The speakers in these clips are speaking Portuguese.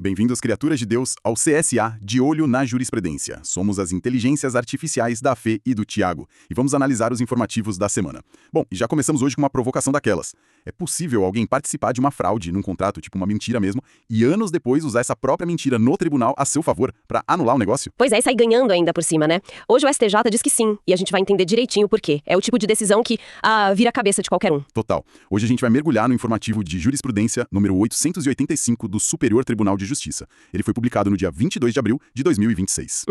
Bem-vindos, criaturas de Deus, ao CSA de Olho na Jurisprudência. Somos as inteligências artificiais da Fê e do Tiago e vamos analisar os informativos da semana. Bom, e já começamos hoje com uma provocação daquelas. É possível alguém participar de uma fraude num contrato, tipo uma mentira mesmo, e anos depois usar essa própria mentira no tribunal a seu favor para anular o negócio? Pois é, e sair ganhando ainda por cima, né? Hoje o STJ diz que sim, e a gente vai entender direitinho o porquê. É o tipo de decisão que vira a cabeça de qualquer um. Total. Hoje a gente vai mergulhar no informativo de jurisprudência número 885 do Superior Tribunal de Justiça. Ele foi publicado no dia 22 de abril de 2026.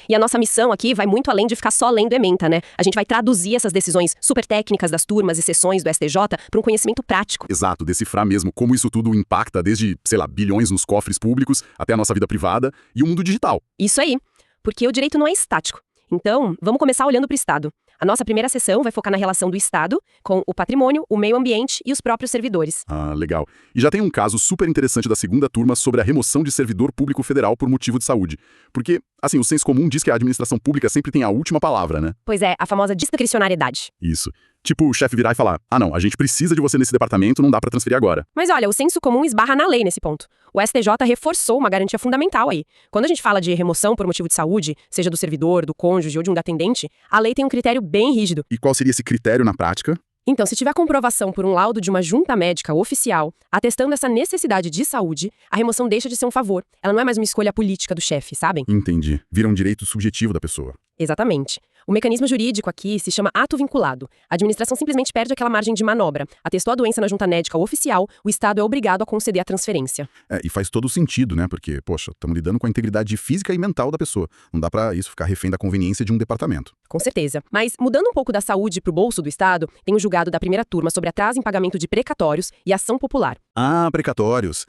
E a nossa missão aqui vai muito além de ficar só lendo ementa, né? A gente vai traduzir essas decisões super técnicas das turmas e sessões do STJ para um conhecimento prático. Exato, decifrar mesmo como isso tudo impacta desde, bilhões nos cofres públicos até a nossa vida privada e o mundo digital. Isso aí, porque o direito não é estático. Então, vamos começar olhando para o Estado. A nossa primeira sessão vai focar na relação do Estado com o patrimônio, o meio ambiente e os próprios servidores. Ah, legal. E já tem um caso super interessante da segunda turma sobre a remoção de servidor público federal por motivo de saúde. Porque, o senso comum diz que a administração pública sempre tem a última palavra, né? Pois é, a famosa discricionariedade. Isso. Tipo, o chefe virar e falar, não, a gente precisa de você nesse departamento, não dá pra transferir agora. Mas olha, o senso comum esbarra na lei nesse ponto. O STJ reforçou uma garantia fundamental aí. Quando a gente fala de remoção por motivo de saúde, seja do servidor, do cônjuge ou de um atendente, a lei tem um critério bem rígido. E qual seria esse critério na prática? Então, se tiver comprovação por um laudo de uma junta médica oficial atestando essa necessidade de saúde, a remoção deixa de ser um favor. Ela não é mais uma escolha política do chefe, sabem? Entendi. Vira um direito subjetivo da pessoa. Exatamente. O mecanismo jurídico aqui se chama ato vinculado. A administração simplesmente perde aquela margem de manobra. Atestou a doença na junta médica oficial, o Estado é obrigado a conceder a transferência. E faz todo sentido, né? Porque, estamos lidando com a integridade física e mental da pessoa. Não dá pra isso ficar refém da conveniência de um departamento. Com certeza. Mas, mudando um pouco da saúde pro bolso do Estado, tem o julgado da primeira turma sobre atraso em pagamento de precatórios e ação popular. Ah, precatórios.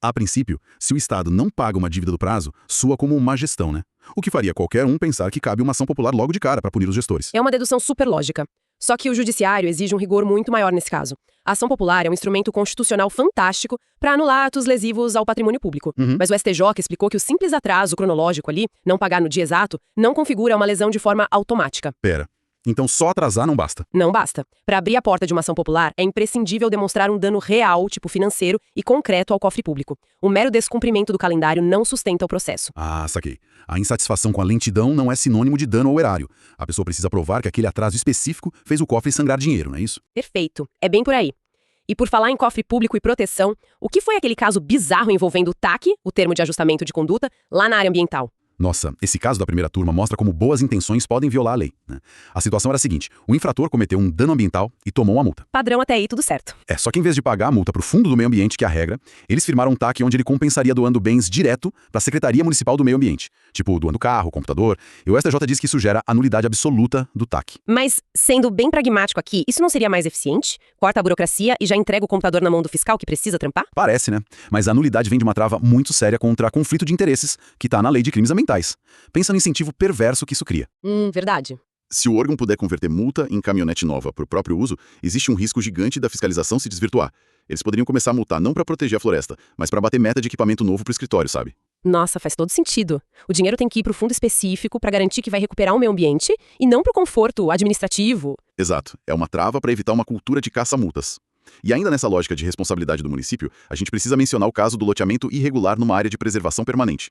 A princípio, se o Estado não paga uma dívida do prazo, soa como má gestão, né? O que faria qualquer um pensar que cabe uma ação popular logo de cara para punir os gestores. É uma dedução super lógica. Só que o judiciário exige um rigor muito maior nesse caso. A ação popular é um instrumento constitucional fantástico para anular atos lesivos ao patrimônio público. Mas o STJ explicou que o simples atraso cronológico ali, não pagar no dia exato, não configura uma lesão de forma automática. Pera. Então só atrasar não basta? Não basta. Para abrir a porta de uma ação popular, é imprescindível demonstrar um dano real, tipo financeiro, e concreto ao cofre público. O mero descumprimento do calendário não sustenta o processo. Ah, saquei. A insatisfação com a lentidão não é sinônimo de dano ao erário. A pessoa precisa provar que aquele atraso específico fez o cofre sangrar dinheiro, não é isso? Perfeito. É bem por aí. E por falar em cofre público e proteção, o que foi aquele caso bizarro envolvendo o TAC, o termo de ajustamento de conduta, lá na área ambiental? Nossa, esse caso da primeira turma mostra como boas intenções podem violar a lei, né? A situação era a seguinte, o infrator cometeu um dano ambiental e tomou uma multa. Padrão até aí, tudo certo. Só que em vez de pagar a multa pro fundo do meio ambiente, que é a regra, eles firmaram um TAC onde ele compensaria doando bens direto pra Secretaria Municipal do Meio Ambiente. Tipo, doando carro, computador, e o STJ diz que isso gera a nulidade absoluta do TAC. Mas, sendo bem pragmático aqui, isso não seria mais eficiente? Corta a burocracia e já entrega o computador na mão do fiscal que precisa trampar? Parece, né? Mas a nulidade vem de uma trava muito séria contra conflito de interesses, que tá na lei de crimes ambientais. Pensa no incentivo perverso que isso cria. Verdade. Se o órgão puder converter multa em caminhonete nova para o próprio uso, existe um risco gigante da fiscalização se desvirtuar. Eles poderiam começar a multar não para proteger a floresta, mas para bater meta de equipamento novo para o escritório, sabe? Nossa, faz todo sentido. O dinheiro tem que ir para o fundo específico para garantir que vai recuperar o meio ambiente e não para o conforto administrativo. Exato. É uma trava para evitar uma cultura de caça-multas. E ainda nessa lógica de responsabilidade do município, a gente precisa mencionar o caso do loteamento irregular numa área de preservação permanente.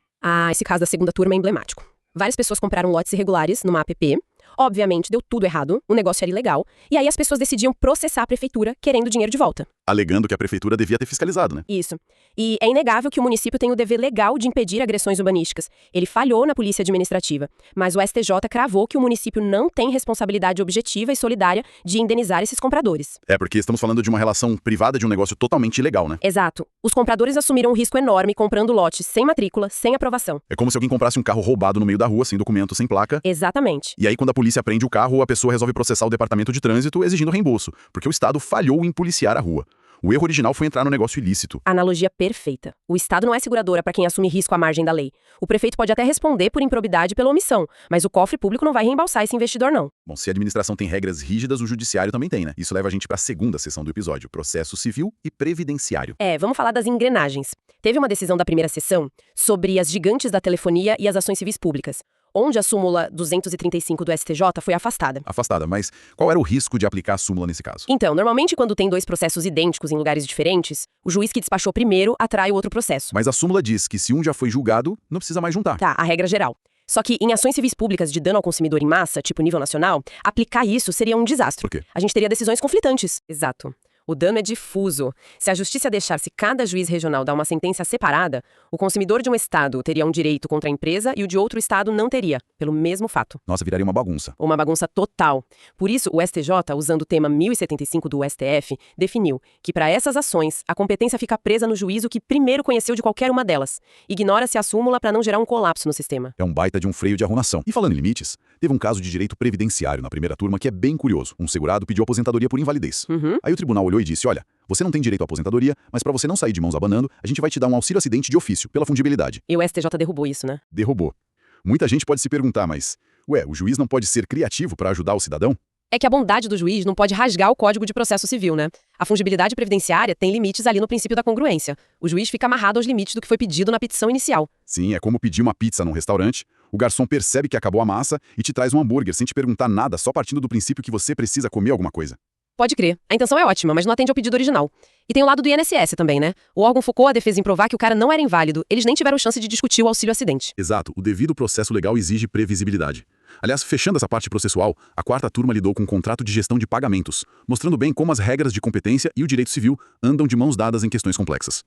Esse caso da segunda turma é emblemático. Várias pessoas compraram lotes irregulares numa APP. Obviamente, deu tudo errado, o negócio era ilegal, e aí as pessoas decidiam processar a prefeitura querendo dinheiro de volta. Alegando que a prefeitura devia ter fiscalizado, né? Isso. E é inegável que o município tem o dever legal de impedir agressões urbanísticas. Ele falhou na polícia administrativa, mas o STJ cravou que o município não tem responsabilidade objetiva e solidária de indenizar esses compradores. Porque estamos falando de uma relação privada de um negócio totalmente ilegal, né? Exato. Os compradores assumiram um risco enorme comprando lotes sem matrícula, sem aprovação. É como se alguém comprasse um carro roubado no meio da rua, sem documento, sem placa. Exatamente. E aí, quando a polícia prende o carro, a pessoa resolve processar o departamento de trânsito exigindo reembolso, porque o Estado falhou em policiar a rua. O erro original foi entrar no negócio ilícito. Analogia perfeita. O Estado não é seguradora para quem assume risco à margem da lei. O prefeito pode até responder por improbidade pela omissão, mas o cofre público não vai reembolsar esse investidor, não. Bom, se a administração tem regras rígidas, o judiciário também tem, né? Isso leva a gente para a segunda seção do episódio, processo civil e previdenciário. Vamos falar das engrenagens. Teve uma decisão da primeira sessão sobre as gigantes da telefonia e as ações civis públicas. onde a súmula 235 do STJ foi afastada. Afastada, mas qual era o risco de aplicar a súmula nesse caso? Então, normalmente quando tem dois processos idênticos em lugares diferentes, o juiz que despachou primeiro atrai o outro processo. Mas a súmula diz que se um já foi julgado, não precisa mais juntar. Tá, a regra geral. Só que em ações civis públicas de dano ao consumidor em massa, tipo nível nacional, aplicar isso seria um desastre. Por quê? A gente teria decisões conflitantes. Exato. O dano é difuso. Se a justiça deixasse cada juiz regional dar uma sentença separada, o consumidor de um estado teria um direito contra a empresa e o de outro estado não teria, pelo mesmo fato. Nossa, viraria uma bagunça. Uma bagunça total. Por isso, o STJ, usando o tema 1075 do STF, definiu que para essas ações, a competência fica presa no juízo que primeiro conheceu de qualquer uma delas. Ignora-se a súmula para não gerar um colapso no sistema. É um baita de um freio de arrumação. E falando em limites, teve um caso de direito previdenciário na primeira turma que é bem curioso. Um segurado pediu aposentadoria por invalidez. Aí o tribunal olhou e disse, olha, você não tem direito à aposentadoria, mas para você não sair de mãos abanando, a gente vai te dar um auxílio acidente de ofício, pela fungibilidade. E o STJ derrubou isso, né? Derrubou. Muita gente pode se perguntar, mas, o juiz não pode ser criativo para ajudar o cidadão? É que a bondade do juiz não pode rasgar o Código de Processo Civil, né? A fungibilidade previdenciária tem limites ali no princípio da congruência. O juiz fica amarrado aos limites do que foi pedido na petição inicial. Sim, é como pedir uma pizza num restaurante, o garçom percebe que acabou a massa e te traz um hambúrguer sem te perguntar nada, só partindo do princípio que você precisa comer alguma coisa. Pode crer. A intenção é ótima, mas não atende ao pedido original. E tem o lado do INSS também, né? O órgão focou a defesa em provar que o cara não era inválido, eles nem tiveram chance de discutir o auxílio-acidente. Exato, o devido processo legal exige previsibilidade. Aliás, fechando essa parte processual, a quarta turma lidou com um contrato de gestão de pagamentos, mostrando bem como as regras de competência e o direito civil andam de mãos dadas em questões complexas.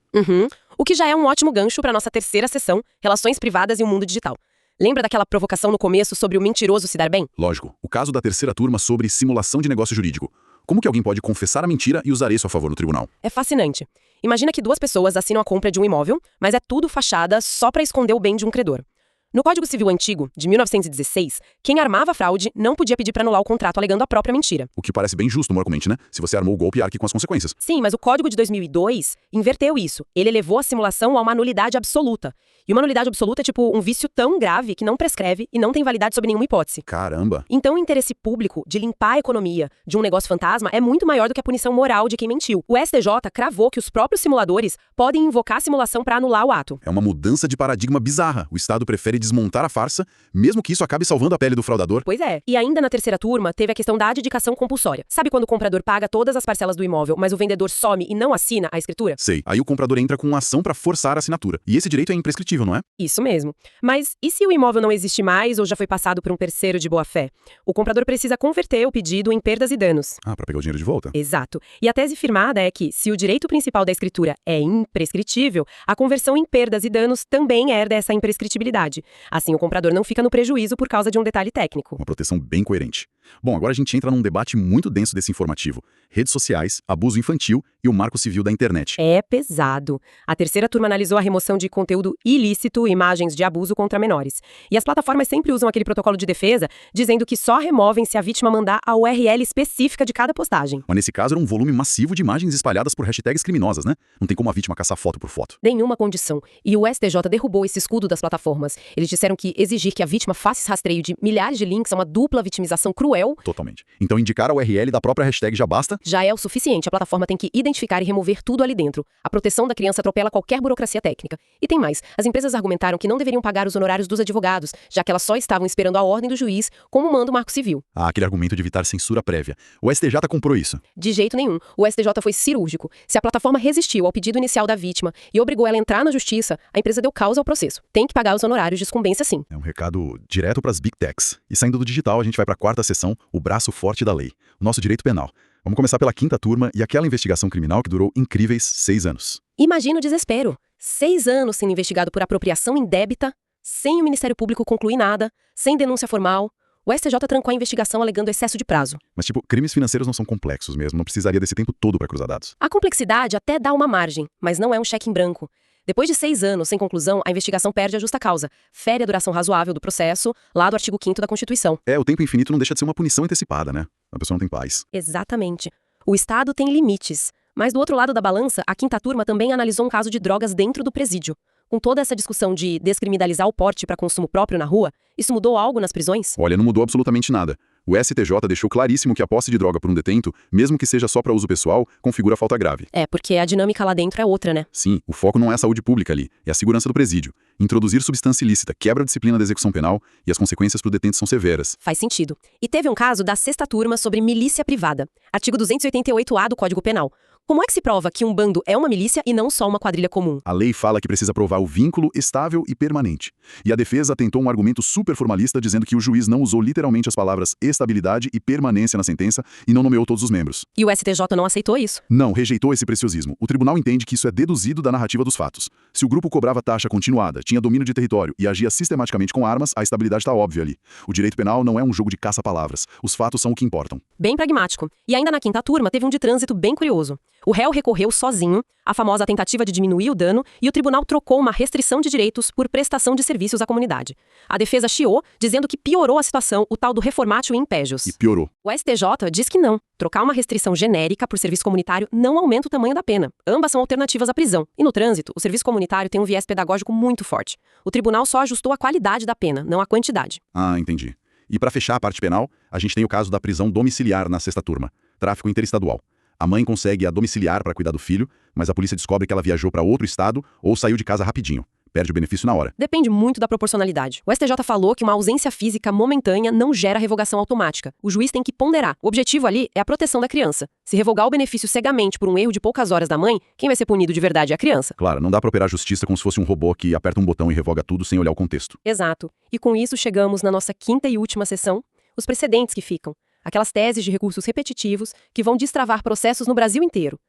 O que já é um ótimo gancho para nossa terceira sessão, Relações Privadas e o Mundo Digital. Lembra daquela provocação no começo sobre o mentiroso se dar bem? Lógico, o caso da terceira turma sobre simulação de negócio jurídico. Como que alguém pode confessar a mentira e usar isso a favor no tribunal? É fascinante. Imagina que duas pessoas assinam a compra de um imóvel, mas é tudo fachada só para esconder o bem de um credor. No Código Civil Antigo, de 1916, quem armava a fraude não podia pedir para anular o contrato alegando a própria mentira. O que parece bem justo moralmente, né? Se você armou o golpe, arque com as consequências. Sim, mas o Código de 2002 inverteu isso. Ele elevou a simulação a uma nulidade absoluta. E uma nulidade absoluta é tipo um vício tão grave que não prescreve e não tem validade sob nenhuma hipótese. Caramba! Então o interesse público de limpar a economia de um negócio fantasma é muito maior do que a punição moral de quem mentiu. O STJ cravou que os próprios simuladores podem invocar a simulação para anular o ato. É uma mudança de paradigma bizarra. O Estado prefere desmontar a farsa, mesmo que isso acabe salvando a pele do fraudador. Pois é. E ainda na terceira turma, teve a questão da adjudicação compulsória. Sabe quando o comprador paga todas as parcelas do imóvel, mas o vendedor some e não assina a escritura? Sei. Aí o comprador entra com uma ação para forçar a assinatura. E esse direito é imprescritível, não é? Isso mesmo. Mas e se o imóvel não existe mais ou já foi passado por um terceiro de boa-fé? O comprador precisa converter o pedido em perdas e danos. Ah, para pegar o dinheiro de volta? Exato. E a tese firmada é que, se o direito principal da escritura é imprescritível, a conversão em perdas e danos também herda essa imprescritibilidade. Assim, o comprador não fica no prejuízo por causa de um detalhe técnico. Uma proteção bem coerente. Bom, agora a gente entra num debate muito denso desse informativo. Redes sociais, abuso infantil e o marco civil da internet. É pesado. A terceira turma analisou a remoção de conteúdo ilícito e imagens de abuso contra menores. E as plataformas sempre usam aquele protocolo de defesa, dizendo que só removem se a vítima mandar a URL específica de cada postagem. Mas nesse caso era um volume massivo de imagens espalhadas por hashtags criminosas, né? Não tem como a vítima caçar foto por foto. Nenhuma condição. E o STJ derrubou esse escudo das plataformas. Eles disseram que exigir que a vítima faça esse rastreio de milhares de links é uma dupla vitimização cruel. Totalmente. Então indicar a URL da própria hashtag já basta? Já é o suficiente. A plataforma tem que identificar e remover tudo ali dentro. A proteção da criança atropela qualquer burocracia técnica. E tem mais. As empresas argumentaram que não deveriam pagar os honorários dos advogados, já que elas só estavam esperando a ordem do juiz, como manda o Marco Civil. Ah, aquele argumento de evitar censura prévia. O STJ comprou isso. De jeito nenhum. O STJ foi cirúrgico. Se a plataforma resistiu ao pedido inicial da vítima e obrigou ela a entrar na justiça, a empresa deu causa ao processo. Tem que pagar os honorários de sucumbência, sim. É um recado direto para as Big Techs. E saindo do digital, a gente vai para a quarta sessão, o braço forte da lei, o nosso direito penal. Vamos começar pela quinta turma e aquela investigação criminal que durou incríveis 6 anos. Imagina o desespero. 6 anos sendo investigado por apropriação indébita, sem o Ministério Público concluir nada, sem denúncia formal. O STJ trancou a investigação alegando excesso de prazo. Mas, crimes financeiros não são complexos mesmo, não precisaria desse tempo todo para cruzar dados. A complexidade até dá uma margem, mas não é um cheque em branco. Depois de 6 anos sem conclusão, a investigação perde a justa causa, fere a duração razoável do processo, lá do artigo 5º da Constituição. O tempo infinito não deixa de ser uma punição antecipada, né? A pessoa não tem paz. Exatamente. O Estado tem limites. Mas do outro lado da balança, a quinta turma também analisou um caso de drogas dentro do presídio. Com toda essa discussão de descriminalizar o porte para consumo próprio na rua, isso mudou algo nas prisões? Olha, não mudou absolutamente nada. O STJ deixou claríssimo que a posse de droga por um detento, mesmo que seja só para uso pessoal, configura falta grave. É, porque a dinâmica lá dentro é outra, né? Sim, o foco não é a saúde pública ali, é a segurança do presídio. Introduzir substância ilícita quebra a disciplina da execução penal e as consequências para o detento são severas. Faz sentido. E teve um caso da sexta turma sobre milícia privada, artigo 288-A do Código Penal. Como é que se prova que um bando é uma milícia e não só uma quadrilha comum? A lei fala que precisa provar o vínculo estável e permanente. E a defesa tentou um argumento super formalista dizendo que o juiz não usou literalmente as palavras estabilidade e permanência na sentença e não nomeou todos os membros. E o STJ não aceitou isso? Não, rejeitou esse preciosismo. O tribunal entende que isso é deduzido da narrativa dos fatos. Se o grupo cobrava taxa continuada, tinha domínio de território e agia sistematicamente com armas, a estabilidade está óbvia ali. O direito penal não é um jogo de caça-palavras. Os fatos são o que importam. Bem pragmático. E ainda na quinta turma teve um de trânsito bem curioso. O réu recorreu sozinho, a famosa tentativa de diminuir o dano, e o tribunal trocou uma restrição de direitos por prestação de serviços à comunidade. A defesa chiou, dizendo que piorou a situação, o tal do reformatio impégios. E piorou. O STJ diz que não. Trocar uma restrição genérica por serviço comunitário não aumenta o tamanho da pena. Ambas são alternativas à prisão. E no trânsito, o serviço comunitário tem um viés pedagógico muito forte. O tribunal só ajustou a qualidade da pena, não a quantidade. Ah, entendi. E para fechar a parte penal, a gente tem o caso da prisão domiciliar na sexta turma. Tráfico interestadual. A mãe consegue a domiciliar para cuidar do filho, mas a polícia descobre que ela viajou para outro estado ou saiu de casa rapidinho. Perde o benefício na hora. Depende muito da proporcionalidade. O STJ falou que uma ausência física momentânea não gera revogação automática. O juiz tem que ponderar. O objetivo ali é a proteção da criança. Se revogar o benefício cegamente por um erro de poucas horas da mãe, quem vai ser punido de verdade é a criança. Claro, não dá para operar a justiça como se fosse um robô que aperta um botão e revoga tudo sem olhar o contexto. Exato. E com isso chegamos na nossa quinta e última sessão, os precedentes que ficam. Aquelas teses de recursos repetitivos que vão destravar processos no Brasil inteiro.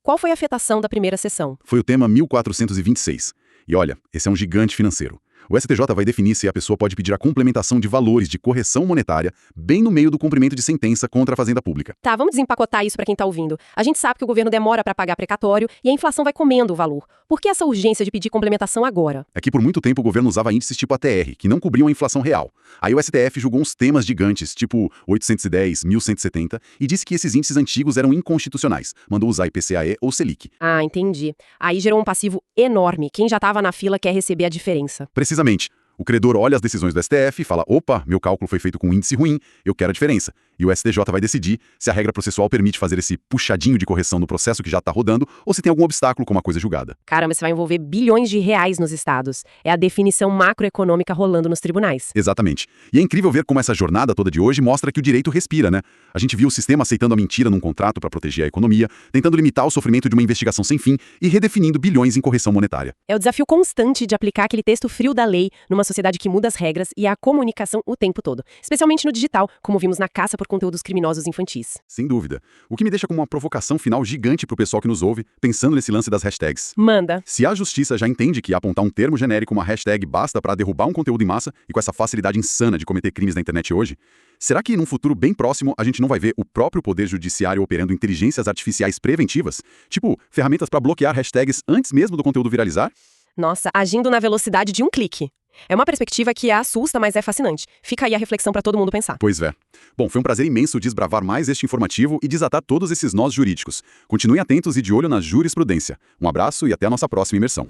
Qual foi a afetação da primeira sessão? Foi o tema 1426. E olha, esse é um gigante financeiro. O STJ vai definir se a pessoa pode pedir a complementação de valores de correção monetária bem no meio do cumprimento de sentença contra a Fazenda Pública. Tá, vamos desempacotar isso para quem tá ouvindo. A gente sabe que o governo demora para pagar precatório e a inflação vai comendo o valor. Por que essa urgência de pedir complementação agora? É que por muito tempo o governo usava índices tipo ATR, que não cobriam a inflação real. Aí o STF julgou uns temas gigantes, tipo 810, 1170, e disse que esses índices antigos eram inconstitucionais. Mandou usar IPCAE ou Selic. Ah, entendi. Aí gerou um passivo enorme. Quem já tava na fila quer receber a diferença. Precisamente. O credor olha as decisões do STF e fala, opa, meu cálculo foi feito com um índice ruim, eu quero a diferença. E o STJ vai decidir se a regra processual permite fazer esse puxadinho de correção no processo que já está rodando ou se tem algum obstáculo como a coisa julgada. Caramba, você vai envolver bilhões de reais nos estados. É a definição macroeconômica rolando nos tribunais. Exatamente. E é incrível ver como essa jornada toda de hoje mostra que o direito respira, né? A gente viu o sistema aceitando a mentira num contrato para proteger a economia, tentando limitar o sofrimento de uma investigação sem fim e redefinindo bilhões em correção monetária. É o desafio constante de aplicar aquele texto frio da lei numa sociedade que muda as regras e a comunicação o tempo todo. Especialmente no digital, como vimos na caça por conteúdos criminosos infantis. Sem dúvida. O que me deixa com uma provocação final gigante pro pessoal que nos ouve, pensando nesse lance das hashtags. Manda. Se a justiça já entende que apontar um termo genérico, uma hashtag, basta para derrubar um conteúdo em massa e com essa facilidade insana de cometer crimes na internet hoje, será que num futuro bem próximo a gente não vai ver o próprio poder judiciário operando inteligências artificiais preventivas? Tipo, ferramentas para bloquear hashtags antes mesmo do conteúdo viralizar? Nossa, agindo na velocidade de um clique. É uma perspectiva que assusta, mas é fascinante. Fica aí a reflexão para todo mundo pensar. Pois é. Bom, foi um prazer imenso desbravar mais este informativo e desatar todos esses nós jurídicos. Continuem atentos e de olho na jurisprudência. Um abraço e até a nossa próxima imersão.